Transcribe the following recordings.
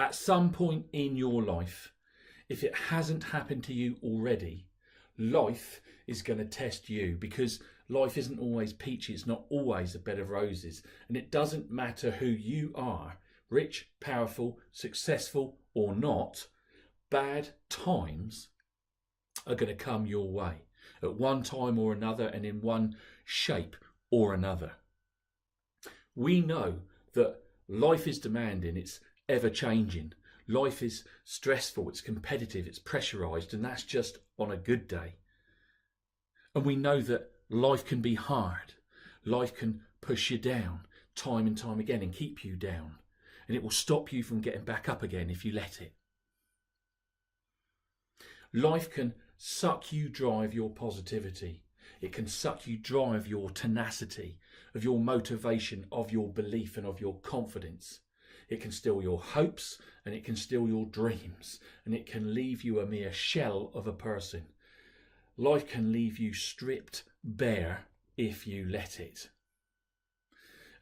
At some point in your life, if it hasn't happened to you already, life is going to test you, because life isn't always peachy. It's not always a bed of roses. And it doesn't matter who you are, rich, powerful, successful or not, bad times are going to come your way at one time or another, and in one shape or another. We know that life is demanding, it's ever changing. Life is stressful, it's competitive, it's pressurized, and that's just on a good day. And we know that life can be hard. Life can push you down time and time again and keep you down. And it will stop you from getting back up again if you let it. Life can suck you dry of your positivity. It can suck you dry of your tenacity, of your motivation, of your belief and of your confidence. It can steal your hopes and it can steal your dreams, and it can leave you a mere shell of a person. Life can leave you stripped bare if you let it.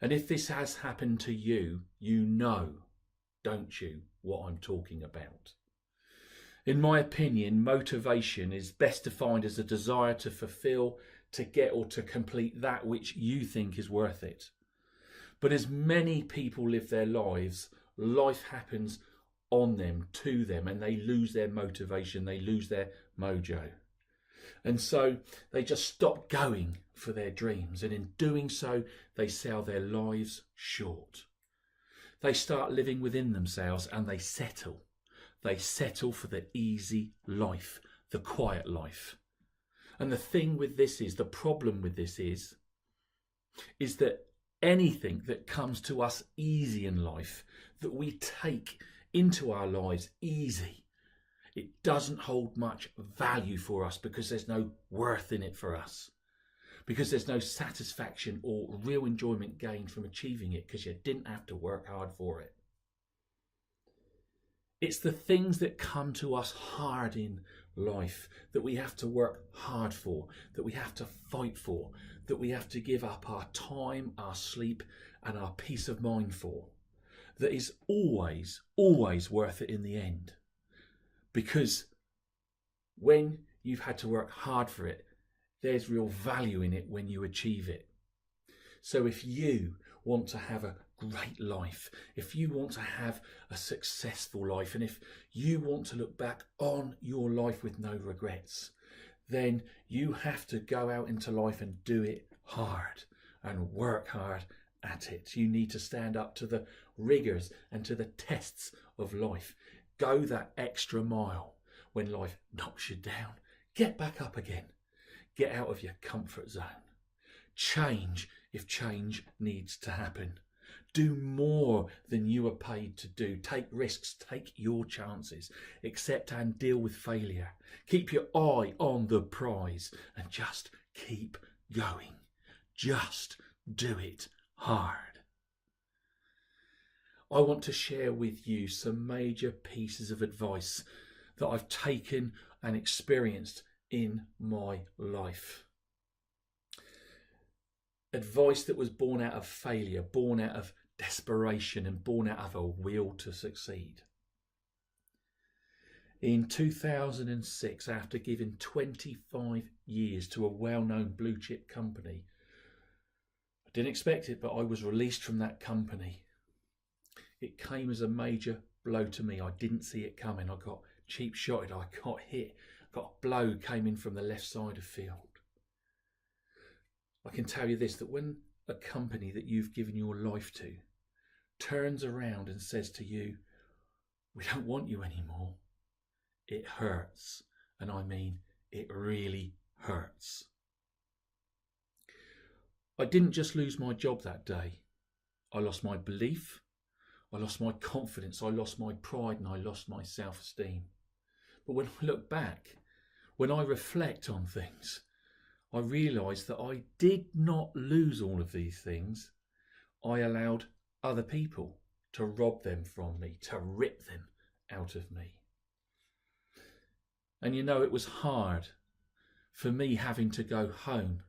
And if this has happened to you, you know, don't you, what I'm talking about. In my opinion, motivation is best defined as a desire to fulfill, to get or to complete that which you think is worth it. But as many people live their lives, life happens on them, to them, and they lose their motivation, they lose their mojo. And so they just stop going for their dreams, and in doing so, they sell their lives short. They start living within themselves and they settle. They settle for the easy life, the quiet life. And the thing with this is, the problem with this is that anything that comes to us easy in life, that we take into our lives easy, it doesn't hold much value for us, because there's no worth in it for us. Because there's no satisfaction or real enjoyment gained from achieving it, because you didn't have to work hard for it. It's the things that come to us hard in life that we have to work hard for, that we have to fight for, that we have to give up our time, our sleep and our peace of mind for, that is always, always worth it in the end. Because when you've had to work hard for it, there's real value in it when you achieve it. So if you want to have a great life, if you want to have a successful life, and if you want to look back on your life with no regrets, then you have to go out into life and do it hard and work hard at it. You need to stand up to the rigours and to the tests of life. Go that extra mile when life knocks you down. Get back up again. Get out of your comfort zone. Change if change needs to happen. Do more than you are paid to do. Take risks, take your chances. Accept and deal with failure. Keep your eye on the prize and just keep going. Just do it hard. I want to share with you some major pieces of advice that I've taken and experienced in my life. Advice that was born out of failure, born out of desperation and born out of a will to succeed. In 2006, after giving 25 years to a well-known blue chip company, I didn't expect it, but I was released from that company. It came as a major blow to me. I didn't see it coming. I got cheap shotted, I got hit, got a blow came in from the left side of field. I can tell you this, that when a company that you've given your life to turns around and says to you, we don't want you anymore, it hurts. And I mean, it really hurts. I didn't just lose my job that day. I lost my belief, I lost my confidence, I lost my pride, and I lost my self-esteem. But when I look back, when I reflect on things, I realise that I did not lose all of these things. I allowed other people to rob them from me, to rip them out of me. And you know, it was hard for me having to go home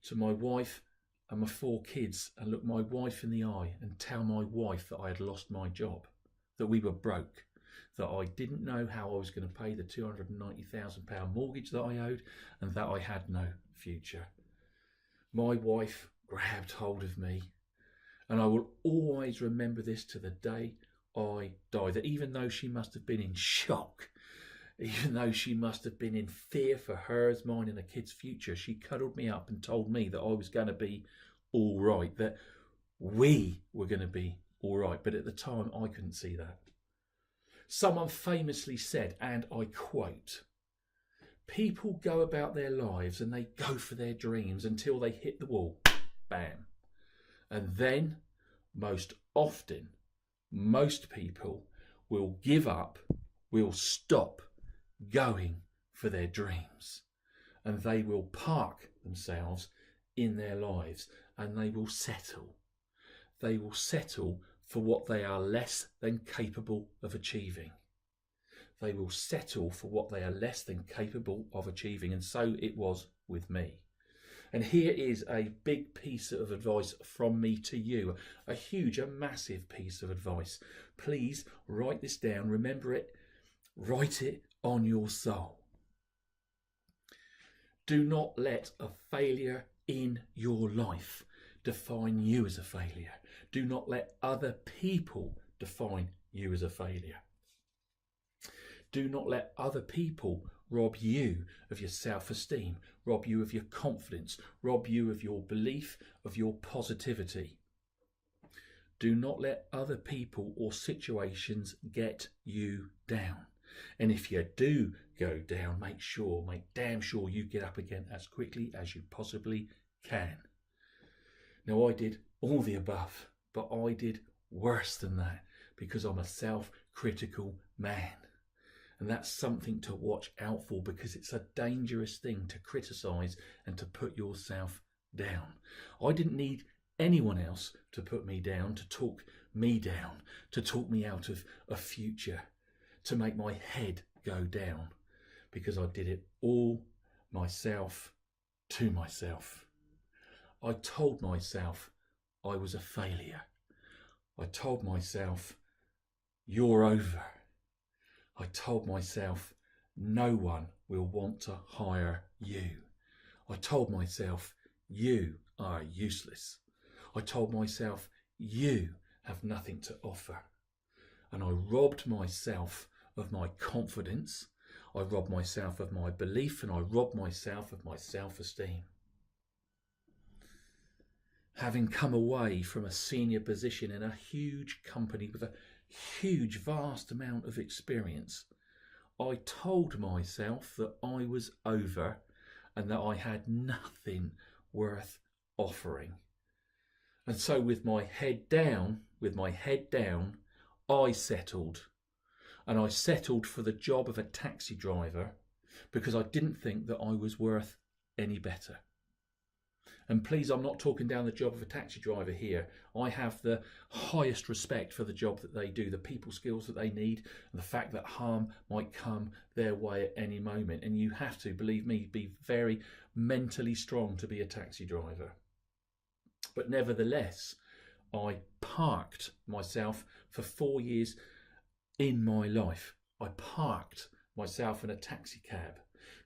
to my wife and my 4 kids and look my wife in the eye and tell my wife that I had lost my job. that we were broke, that I didn't know how I was going to pay the £290,000 mortgage that I owed, and that I had no future. My wife grabbed hold of me, and I will always remember this to the day I die, that even though she must have been in shock, even though she must have been in fear for hers, mine and the kids' future, she cuddled me up and told me that I was going to be all right, that we were going to be all right. But at the time, I couldn't see that. Someone famously said, and I quote, "People go about their lives and they go for their dreams until they hit the wall, bam. And then, most often, most people will give up, will stop going for their dreams, and they will park themselves in their lives, and they will settle. They will settle for what they are less than capable of achieving. They will settle for what they are less than capable of achieving." And so it was with me. And here is a big piece of advice from me to you, a massive piece of advice. Please write this down, remember it, write it on your soul. Do not let a failure in your life define you as a failure. Do not let other people define you as a failure. Do not let other people rob you of your self-esteem, rob you of your confidence, rob you of your belief, of your positivity. Do not let other people or situations get you down. And if you do go down, make damn sure you get up again as quickly as you possibly can. Now, I did all the above, but I did worse than that because I'm a self-critical man. And that's something to watch out for, because it's a dangerous thing to criticise and to put yourself down. I didn't need anyone else to put me down, to talk me down, to talk me out of a future, to make my head go down, because I did it all myself to myself. I told myself I was a failure. I told myself, you're over. I told myself, no one will want to hire you. I told myself, you are useless. I told myself, you have nothing to offer. And I robbed myself of my confidence. I robbed myself of my belief, and I robbed myself of my self-esteem. Having come away from a senior position in a huge company with a huge, vast amount of experience, I told myself that I was over and that I had nothing worth offering. And so with my head down, I settled. And I settled for the job of a taxi driver because I didn't think that I was worth any better. And please, I'm not talking down the job of a taxi driver here. I have the highest respect for the job that they do, the people skills that they need, and the fact that harm might come their way at any moment. And you have to, believe me, be very mentally strong to be a taxi driver. But nevertheless, I parked myself for 4 years in my life. I parked myself in a taxi cab,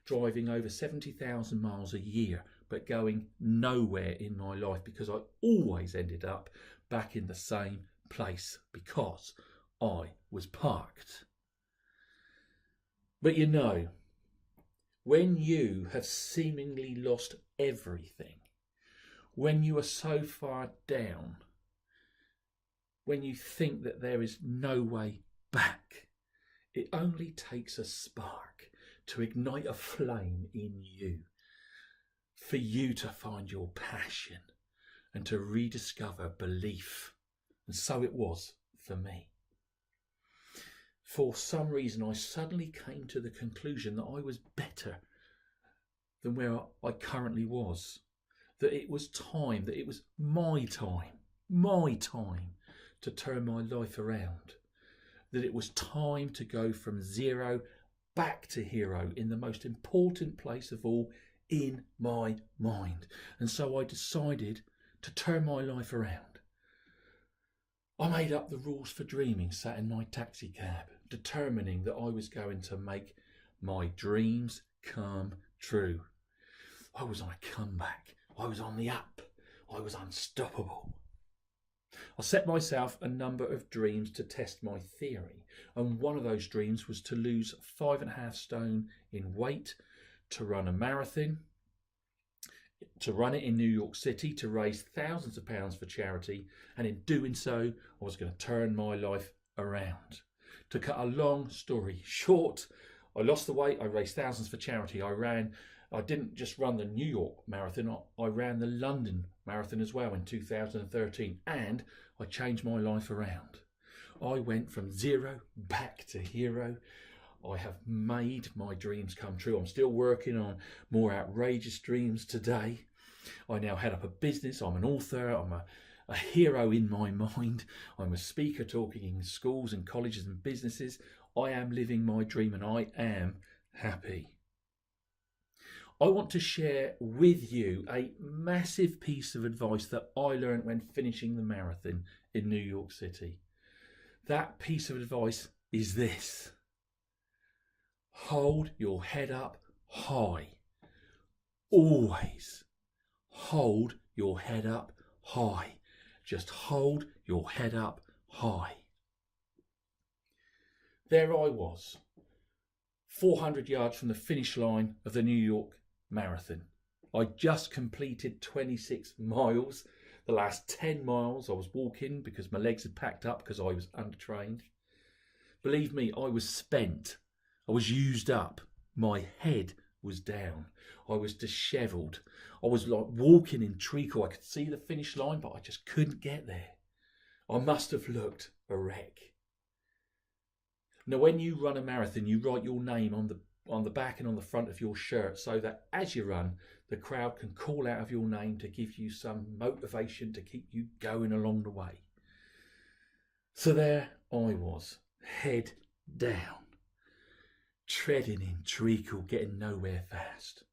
driving over 70,000 miles a year, but going nowhere in my life, because I always ended up back in the same place because I was parked. But you know, when you have seemingly lost everything, when you are so far down, when you think that there is no way back, it only takes a spark to ignite a flame in you, for you to find your passion and to rediscover belief. And so it was for me. For some reason, I suddenly came to the conclusion that I was better than where I currently was. That it was time, that it was my time to turn my life around. That it was time to go from zero back to hero in the most important place of all, in my mind. And so I decided to turn my life around. I made up the rules for dreaming, sat in my taxi cab, determining that I was going to make my dreams come true. I was on a comeback. I was on the up. I was unstoppable. I set myself a number of dreams to test my theory, and one of those dreams was to lose 5.5 stone in weight, to run a marathon, to run it in New York City, to raise thousands of pounds for charity, and in doing so, I was going to turn my life around. To cut a long story short, I lost the weight, I raised thousands for charity, I didn't just run the New York Marathon, I ran the London Marathon as well in 2013, and I changed my life around. I went from zero back to hero. I have made my dreams come true. I'm still working on more outrageous dreams today. I now head up a business. I'm an author. I'm a hero in my mind. I'm a speaker talking in schools and colleges and businesses. I am living my dream and I am happy. I want to share with you a massive piece of advice that I learned when finishing the marathon in New York City. That piece of advice is this: hold your head up high. Always hold your head up high. Just hold your head up high. There I was, 400 yards from the finish line of the New York Marathon. I just completed 26 miles. The last 10 miles I was walking because my legs had packed up because I was undertrained. Believe me, I was spent. I was used up. My head was down. I was dishevelled. I was like walking in treacle. I could see the finish line, but I just couldn't get there. I must have looked a wreck. Now, when you run a marathon, you write your name on the back and on the front of your shirt so that as you run, the crowd can call out of your name to give you some motivation to keep you going along the way. So there I was, head down, treading in treacle, getting nowhere fast,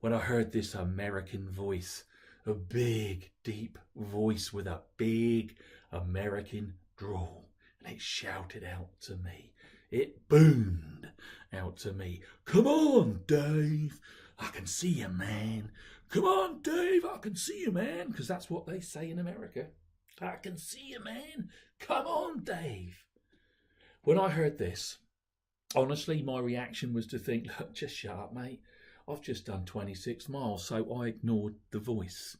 when I heard this American voice, a big, deep voice with a big American drawl, and it shouted out to me. It boomed out to me. Come on, Dave. I can see you, man. Come on, Dave. I can see you, man. Because that's what they say in America. I can see you, man. Come on, Dave. When I heard this, honestly, my reaction was to think, look, just shut up, mate. I've just done 26 miles, so I ignored the voice.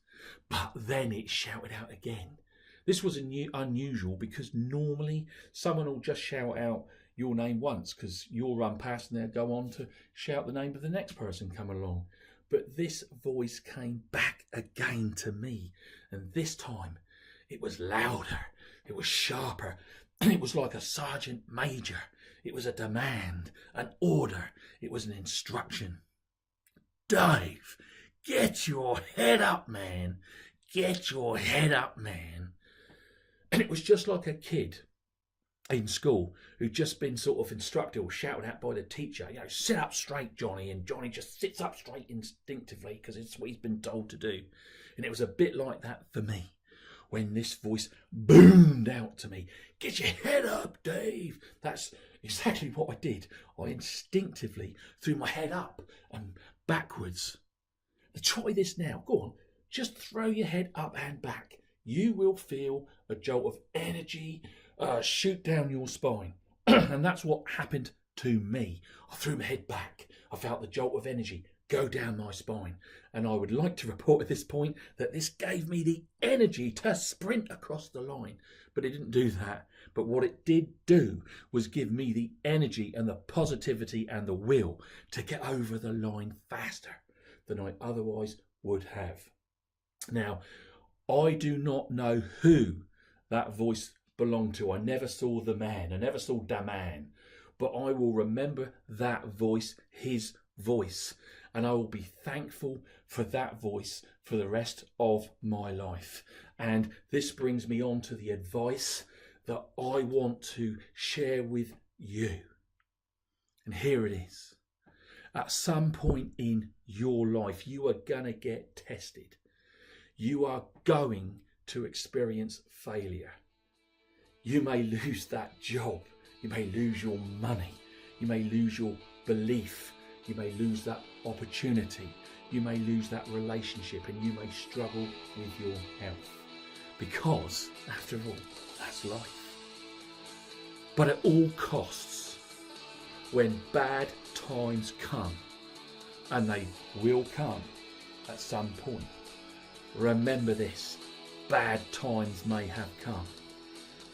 But then it shouted out again. This was unusual because normally someone will just shout out your name once because you'll run past and they'll go on to shout the name of the next person coming along. But this voice came back again to me, and this time it was louder, it was sharper, and it was like a sergeant major. It was a demand, an order, it was an instruction. Dave, get your head up, man. Get your head up, man. And it was just like a kid in school who'd just been sort of instructed or shouted at by the teacher, sit up straight, Johnny. And Johnny just sits up straight instinctively because it's what he's been told to do. And it was a bit like that for me when this voice boomed out to me. Get your head up, Dave. That's exactly what I did. I instinctively threw my head up and backwards. Now try this now. Go on. Just throw your head up and back. You will feel a jolt of energy shoot down your spine. And that's what happened to me. I threw my head back. I felt the jolt of energy go down my spine. And I would like to report at this point that this gave me the energy to sprint across the line. But it didn't do that. But what it did do was give me the energy and the positivity and the will to get over the line faster than I otherwise would have. Now, I do not know who that voice belonged to. I never saw the man. I never saw the man. But I will remember that voice, his voice. And I will be thankful for that voice for the rest of my life. And this brings me on to the advice that I want to share with you. And here it is. At some point in your life, you are going to get tested. You are going to experience failure. You may lose that job. You may lose your money. You may lose your belief. You may lose that opportunity. You may lose that relationship, and you may struggle with your health. Because, after all, that's life. But at all costs, when bad times come, and they will come at some point, remember this: bad times may have come,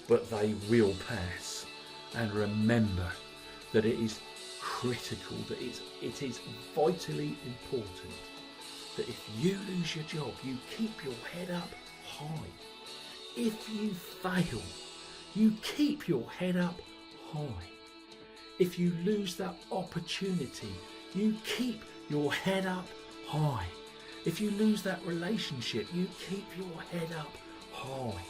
but they will pass. And remember that it is critical, that it is vitally important that if you lose your job, you keep your head up high. If you fail, you keep your head up high. If you lose that opportunity, you keep your head up high. If you lose that relationship, you keep your head up high.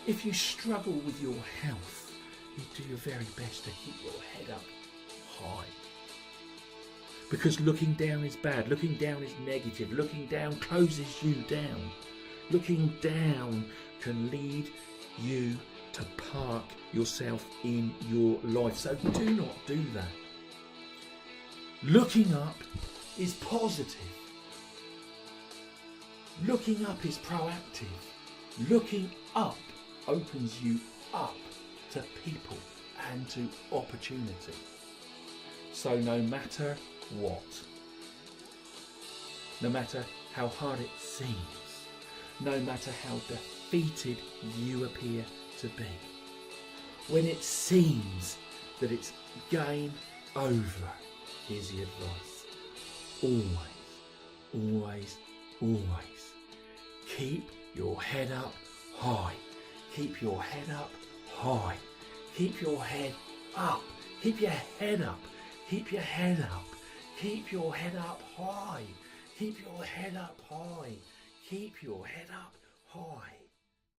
If you struggle with your health, you do your very best to keep your head up high. Because looking down is bad, looking down is negative, looking down closes you down. Looking down can lead you to park yourself in your life. So do not do that. Looking up is positive. Looking up is proactive. Looking up opens you up to people and to opportunity. So no matter what, no matter how hard it seems, no matter how defeated you appear to be, when it seems that it's game over, here's the advice: always, keep your head up high. Keep your head up high. Keep your head up. Keep your head up. Keep your head up. Keep your head up high. Keep your head up high. Keep your head up high.